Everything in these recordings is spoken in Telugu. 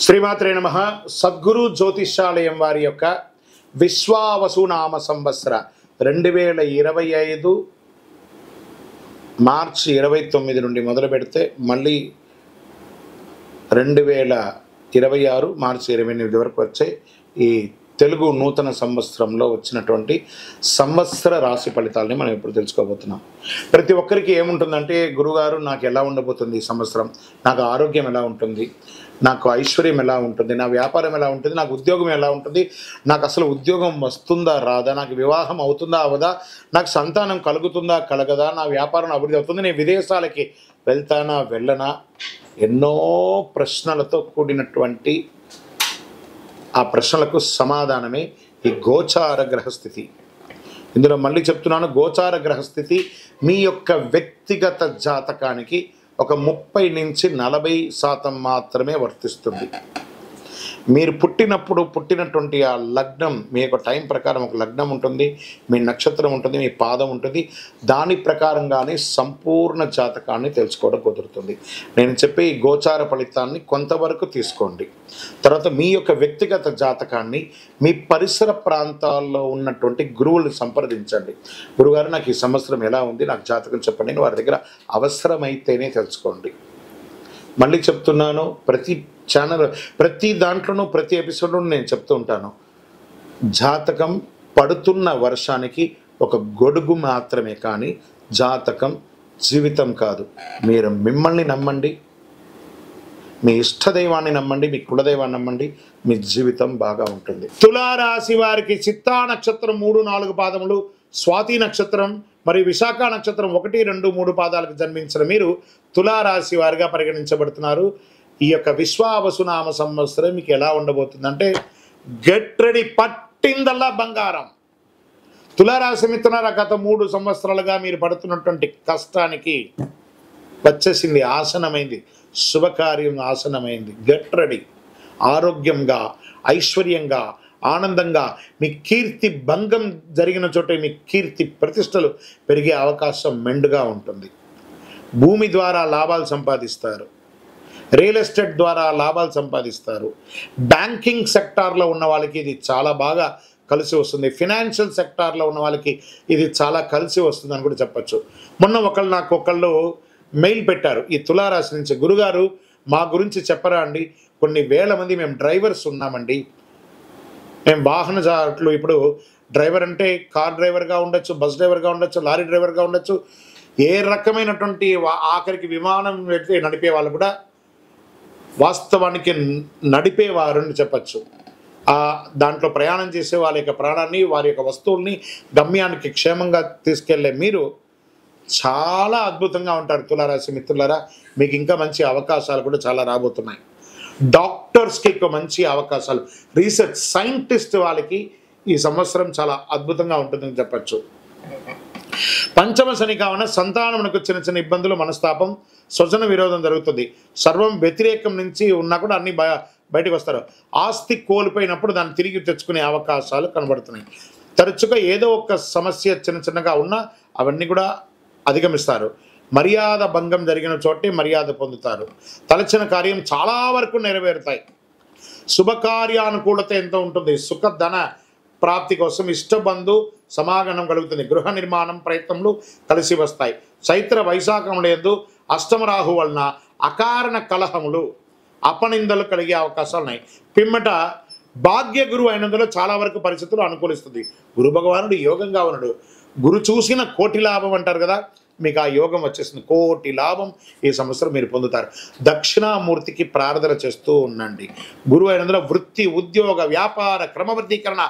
శ్రీమాత్రే నమః. సద్గురు జ్యోతిష్యాలయం వారి యొక్క విశ్వావసునామ సంవత్సర 2025 మార్చి 29 నుండి మొదలు పెడితే మళ్ళీ 2026 మార్చి 28 వరకు వచ్చే ఈ తెలుగు నూతన సంవత్సరంలో వచ్చినటువంటి సంవత్సర రాశి ఫలితాలని మనం ఇప్పుడు తెలుసుకోబోతున్నాం. ప్రతి ఒక్కరికి ఏముంటుందంటే, గురుగారు నాకు ఎలా ఉండబోతుంది ఈ సంవత్సరం, నాకు ఆరోగ్యం ఎలా ఉంటుంది, నాకు ఐశ్వర్యం ఎలా ఉంటుంది, నా వ్యాపారం ఎలా ఉంటుంది, నాకు ఉద్యోగం ఎలా ఉంటుంది, నాకు అసలు ఉద్యోగం వస్తుందా రాదా, నాకు వివాహం అవుతుందా అవదా, నాకు సంతానం కలుగుతుందా కలగదా, నా వ్యాపారం అభివృద్ధి అవుతుంది, నేను విదేశాలకి వెళ్తానా వెళ్ళనా, ఎన్నో ప్రశ్నలతో కూడినటువంటి ఆ ప్రశ్నలకు సమాధానమే ఈ గోచార గ్రహస్థితి. ఇందులో మళ్ళీ చెప్తున్నాను, గోచార గ్రహస్థితి మీ యొక్క వ్యక్తిగత జాతకానికి ఒక 30 నుంచి 40% మాత్రమే వర్తిస్తుంది. మీరు పుట్టినటువంటి ఆ లగ్నం, మీ యొక్క టైం ప్రకారం ఒక లగ్నం ఉంటుంది, మీ నక్షత్రం ఉంటుంది, మీ పాదం ఉంటుంది, దాని ప్రకారంగానే సంపూర్ణ జాతకాన్ని తెలుసుకోవడం కుదురుతుంది. నేను చెప్పే ఈ గోచార ఫలితాన్ని కొంతవరకు తీసుకోండి. తర్వాత మీ యొక్క వ్యక్తిగత జాతకాన్ని మీ పరిసర ప్రాంతాల్లో ఉన్నటువంటి గురువులను సంప్రదించండి. గురుగారు నాకు ఈ సంవత్సరం ఎలా ఉంది, నాకు జాతకం చెప్పండి, వారి దగ్గర అవసరమైతేనే తెలుసుకోండి. మళ్ళీ చెప్తున్నాను, ప్రతి ఛానల్, ప్రతి దాంట్లోనూ, ప్రతి ఎపిసోడ్లోనూ నేను చెప్తూ ఉంటాను, జాతకం పడుతున్న వర్షానికి ఒక గొడుగు మాత్రమే, కానీ జాతకం జీవితం కాదు. మీరు మిమ్మల్ని నమ్మండి, మీ ఇష్టదైవాన్ని నమ్మండి, మీ కులదైవాన్ని నమ్మండి, మీ జీవితం బాగా ఉంటుంది. తులారాశి వారికి చిత్తా నక్షత్రం 3-4 పాదములు, స్వాతి నక్షత్రం మరియు విశాఖ నక్షత్రం 1, 2, 3 పాదాలకు జన్మించిన మీరు తులారాశి వారిగా పరిగణించబడుతున్నారు. ఈ యొక్క విశ్వావసునామ సంవత్సరం మీకు ఎలా ఉండబోతుందంటే, గెట్ రెడీ, పట్టిందల్లా బంగారం. తులారాశి మిత్రులారా, గత 3 సంవత్సరాలుగా మీరు పడుతున్నటువంటి కష్టానికి వచ్చేసింది, ఆసనమైంది, శుభకార్యం ఆసనమైంది. Get ready. ఆరోగ్యంగా, ఐశ్వర్యంగా, ఆనందంగా, మీ కీర్తి భంగం జరిగిన చోట మీ కీర్తి ప్రతిష్టలు పెరిగే అవకాశం మెండుగా ఉంటుంది. భూమి ద్వారా లాభాలు సంపాదిస్తారు, రియల్ ఎస్టేట్ ద్వారా లాభాలు సంపాదిస్తారు. బ్యాంకింగ్ సెక్టార్లో ఉన్న వాళ్ళకి ఇది చాలా బాగా కలిసి వస్తుంది. ఫినాన్షియల్ సెక్టార్లో ఉన్న వాళ్ళకి ఇది చాలా కలిసి వస్తుందని కూడా చెప్పచ్చు. మొన్న నాకు ఒకళ్ళు మెయిల్ పెట్టారు ఈ తులారాశి నుంచి, గురుగారు మా గురించి చెప్పరా అండి, కొన్ని వేల మంది మేము డ్రైవర్స్ ఉన్నామండి, మేము వాహనదారులు. ఇప్పుడు డ్రైవర్ అంటే కార్ డ్రైవర్గా ఉండొచ్చు, బస్ డ్రైవర్గా ఉండొచ్చు, లారీ డ్రైవర్గా ఉండొచ్చు, ఏ రకమైనటువంటి, ఆఖరికి విమానం నడిపే వాళ్ళు కూడా వాస్తవానికి నడిపేవారు అని చెప్పచ్చు. దాంట్లో ప్రయాణం చేసే వాళ్ళ యొక్క ప్రాణాన్ని, వారి యొక్క వస్తువుల్ని గమ్యానికి క్షేమంగా తీసుకెళ్లే మీరు చాలా అద్భుతంగా ఉంటారు. తులారాశి మిత్రులారా, మీకు ఇంకా మంచి అవకాశాలు కూడా చాలా రాబోతున్నాయి. డాక్టర్స్కి ఎక్కువ మంచి అవకాశాలు, రీసెర్చ్ సైంటిస్ట్ వాళ్ళకి ఈ సంవత్సరం చాలా అద్భుతంగా ఉంటుందని చెప్పచ్చు. పంచమ శని కావున సంతానమునకు చిన్న చిన్న ఇబ్బందులు, మనస్తాపం, స్వజన విరోధం జరుగుతుంది. సర్వం వ్యతిరేకం నుంచి ఉన్నా కూడా అన్ని బయటకు వస్తారు. ఆస్తి కోల్పోయినప్పుడు దాన్ని తిరిగి తెచ్చుకునే అవకాశాలు కనబడుతున్నాయి. తరచుగా ఏదో ఒక సమస్య చిన్నగా ఉన్నా అవన్నీ కూడా అధిగమిస్తారు. మర్యాద భంగం జరిగిన చోటే మర్యాద పొందుతారు. తలచిన కార్యం చాలా వరకు నెరవేరుతాయి. శుభకార్యానుకూలత ఎంత ఉంటుంది. సుఖధన ప్రాప్తి కోసం ఇష్టబంధు సమాగమనం కలుగుతుంది. గృహ నిర్మాణం ప్రయత్నములు కలిసి వస్తాయి. చైత్ర వైశాఖములందు అష్టమరాహు వలన అకారణ కలహములు, అపనిందలు కలిగే అవకాశాలు ఉన్నాయి. పిమ్మట భాగ్య గురువు అయినందులో చాలా వరకు పరిస్థితులు అనుకూలిస్తుంది. గురు భగవానుడు యోగంగా ఉన్నాడు. గురు చూసిన కోటి లాభం అంటారు కదా, మీకు ఆ యోగం వచ్చేసింది. కోటి లాభం ఈ సంవత్సరం మీరు పొందుతారు. దక్షిణామూర్తికి ప్రార్థన చేస్తూ ఉండండి. గురువు అయినందులో వృత్తి, ఉద్యోగ, వ్యాపార క్రమబద్ధీకరణ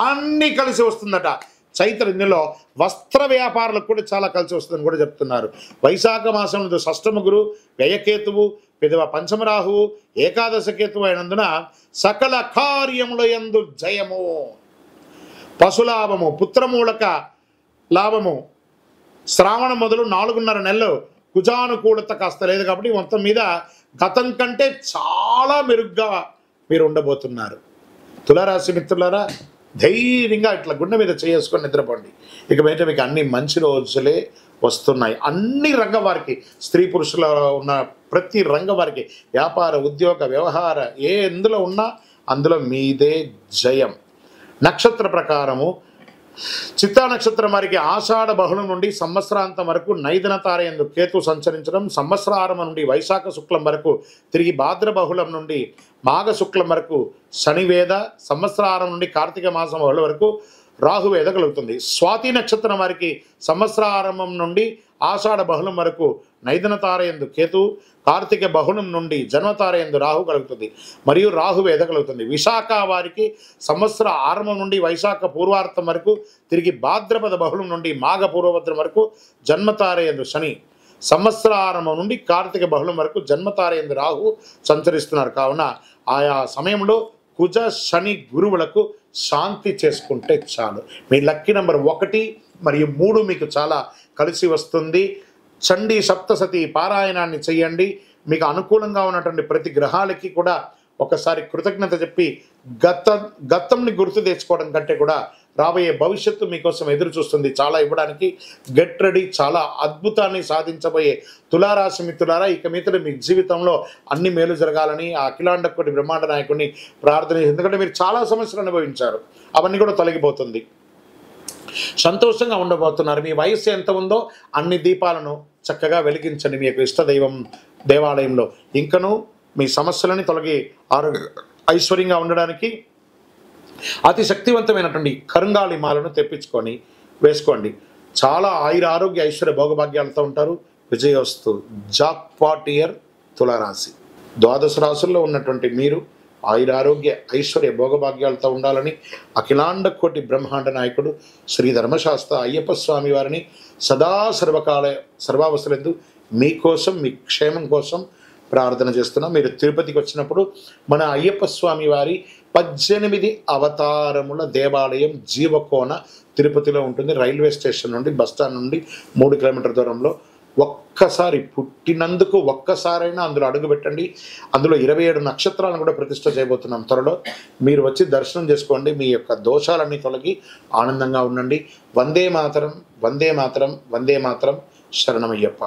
అన్నీ కలిసి వస్తుందట. చైత్ర ఇందులో వస్త్ర వ్యాపారాలకు కూడా చాలా కలిసి వస్తుందని కూడా చెప్తున్నారు. వైశాఖ మాసంలో షష్టమ గురు, వ్యయకేతువు, పెదవ పంచమరాహువు, ఏకాదశ కేతువు అయినందున సకల కార్యముల యందు జయము, పశులాభము, పుత్రమూలక లాభము. శ్రావణం మొదలు 4.5 నెలలు కుజానుకూలత కాస్త లేదు కాబట్టి మొత్తం మీద గతం కంటే చాలా మెరుగ్గా మీరు ఉండబోతున్నారు. తులారాశి మిత్రులారా, ధైర్యంగా ఇట్లా గుండె మీద చేసుకొని నిద్రపోండి. ఇక బయట మీకు అన్ని మంచి రోజులే వస్తున్నాయి. అన్ని రంగం వారికి, స్త్రీ పురుషుల ఉన్న ప్రతి రంగం వారికి, వ్యాపార, ఉద్యోగ, వ్యవహార ఎందులో ఉన్నా అందులో మీదే జయం. నక్షత్ర ప్రకారము చిత్తా నక్షత్రం వారికి ఆషాఢ బహుళం నుండి సంవత్సరాంతం వరకు నైదన తారయందు కేతు సంచరించడం, సంవత్సరారం నుండి వైశాఖ శుక్లం వరకు తిరిగి భాద్ర బహుళం నుండి మాఘ శుక్లం వరకు శనివేద, సంవత్సరారం నుండి కార్తీక మాసం బహుళ వరకు రాహువేద కలుగుతుంది. స్వాతి నక్షత్రం వారికి సంవత్సరారంభం నుండి ఆషాఢ బహుళం వరకు నైదన తారయందు కేతు, కార్తీక బహుళం నుండి జన్మతారయందు రాహు కలుగుతుంది మరియు రాహువేద కలుగుతుంది. విశాఖ వారికి సంవత్సర ఆరంభం నుండి వైశాఖ పూర్వార్థం వరకు తిరిగి భాద్రపద బహుళం నుండి మాఘ పూర్వభద్రం వరకు జన్మతారయందు శని, సంవత్సర ఆరంభం నుండి కార్తీక బహుళం వరకు జన్మతారయందు రాహు సంచరిస్తున్నారు. కావున ఆయా సమయంలో కుజ శని గురువులకు శాంతి చేసుకుంటే చాలు. మీ లక్కీ నెంబర్ 1 మరియు 3 మీకు చాలా కలిసి వస్తుంది. చండీ సప్తసతి పారాయణాన్ని చేయండి. మీకు అనుకూలంగా ఉన్నటువంటి ప్రతి గ్రహాలకి కూడా ఒకసారి కృతజ్ఞత చెప్పి గతంని గుర్తు తెచ్చుకోవడం కంటే కూడా రాబోయే భవిష్యత్తు మీకోసం ఎదురు చూస్తుంది చాలా ఇవ్వడానికి. Get ready. చాలా అద్భుతాన్ని సాధించబోయే తులారాశి మిత్రులారా, ఇక మీదట మీ జీవితంలో అన్ని మేలు జరగాలని ఆ అఖిలాండ కోటి బ్రహ్మాండ నాయకుడిని ప్రార్థన. ఎందుకంటే మీరు చాలా సమస్యలు అనుభవించారు, అవన్నీ కూడా తొలగిపోతుంది. సంతోషంగా ఉండబోతున్నారు. మీ వయస్సు ఎంత ఉందో అన్ని దీపాలను చక్కగా వెలిగించండి మీ యొక్క ఇష్టదైవం దేవాలయంలో. ఇంకనూ మీ సమస్యలని తొలగి ఐశ్వర్యంగా ఉండడానికి అతి శక్తివంతమైనటువంటి కరుంగాళి మాలను తెప్పించుకొని వేసుకోండి. చాలా ఆరోగ్య ఐశ్వర్య భోగభాగ్యాలతో ఉంటారు. విజయోస్తు. జాక్పాట్ ఇయర్ తులారాశి. 12 రాశుల్లో ఉన్నటువంటి మీరు ఆరోగ్య ఐశ్వర్య భోగభాగ్యాలతో ఉండాలని అఖిలాండ కోటి బ్రహ్మాండ నాయకుడు శ్రీ ధర్మశాస్త్ర అయ్యప్ప స్వామి వారిని సదా సర్వావసరందు మీకోసం, మీ క్షేమం కోసం ప్రార్థన చేస్తున్నాం. మీరు తిరుపతికి వచ్చినప్పుడు మన అయ్యప్ప స్వామి వారి 18 అవతారముల దేవాలయం జీవకోన తిరుపతిలో ఉంటుంది. రైల్వే స్టేషన్ నుండి, బస్టాండ్ నుండి 3 కిలోమీటర్ల దూరంలో. ఒక్కసారి పుట్టినందుకు ఒక్కసారైనా అందులో అడుగు పెట్టండి. అందులో 27 నక్షత్రాలను కూడా ప్రతిష్ఠ చేయబోతున్నాం త్వరలో. మీరు వచ్చి దర్శనం చేసుకోండి. మీ యొక్క దోషాలన్నీ తొలగి ఆనందంగా ఉండండి. వందే మాతరం, వందే మాతరం, వందే మాతరం. శరణమయ్యప్ప.